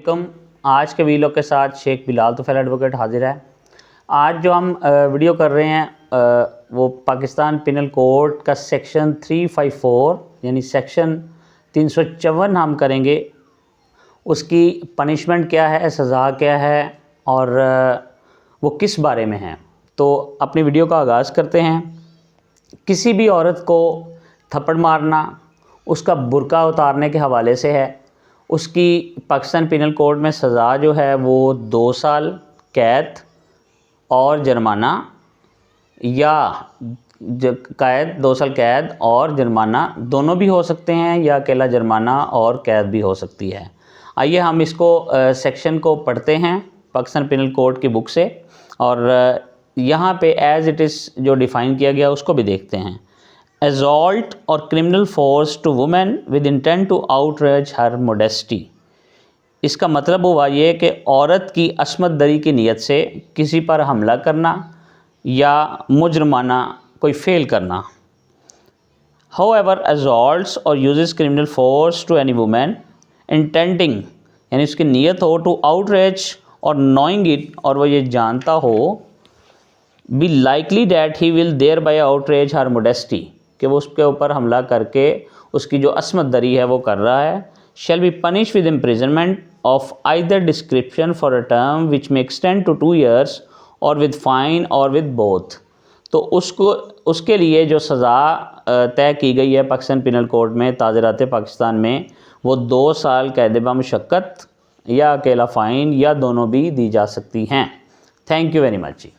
वालेकुम। आज के वीडियो के साथ शेख बिलाल तुफैल एडवोकेट हाजिर है। आज जो हम वीडियो कर रहे हैं वो पाकिस्तान पिनल कोड का सेक्शन 354 यानी सेक्शन 354 हम करेंगे। उसकी पनिशमेंट क्या है, सज़ा क्या है और वो किस बारे में है। तो अपनी वीडियो का आगाज़ करते हैं। किसी भी औरत को थप्पड़ मारना उसका बुर्का उतारने के हवाले से है। उसकी पाकिस्तान पिनल कोड में सज़ा जो है वो 2 साल कैद और जुर्माना या कैद 2 साल कैद और जुर्माना दोनों भी हो सकते हैं या अकेला जुर्माना और कैद भी हो सकती है। आइए हम इसको सेक्शन को पढ़ते हैं पाकिस्तान पिनल कोड की बुक से और यहाँ पे एज़ इट इज़ जो डिफ़ाइन किया गया उसको भी देखते हैं। असॉल्ट और criminal force to women with intent to outrage her modesty. इसका मतलब हुआ ये कि औरत की असमत दरी की नीयत से किसी पर हमला करना या मुजरमाना कोई फेल करना। However, assaults or uses criminal force to any woman intending यानी उसकी नीयत हो टू outrage और knowing it और वो ये जानता हो be likely that he will thereby outrage her modesty कि वो उसके ऊपर हमला करके उसकी जो असमत दरी है वो कर रहा है। shall be punished with imprisonment of either description for a term which may extend to 2 years or with fine or with both। तो उसके लिए जो सज़ा तय की गई है पाकिस्तान पिनल कोड में ताज़रात पाकिस्तान में वो 2 साल कैद बमुशक्क़त या अकेला फ़ाइन या दोनों भी दी जा सकती हैं। Thank you very much ji.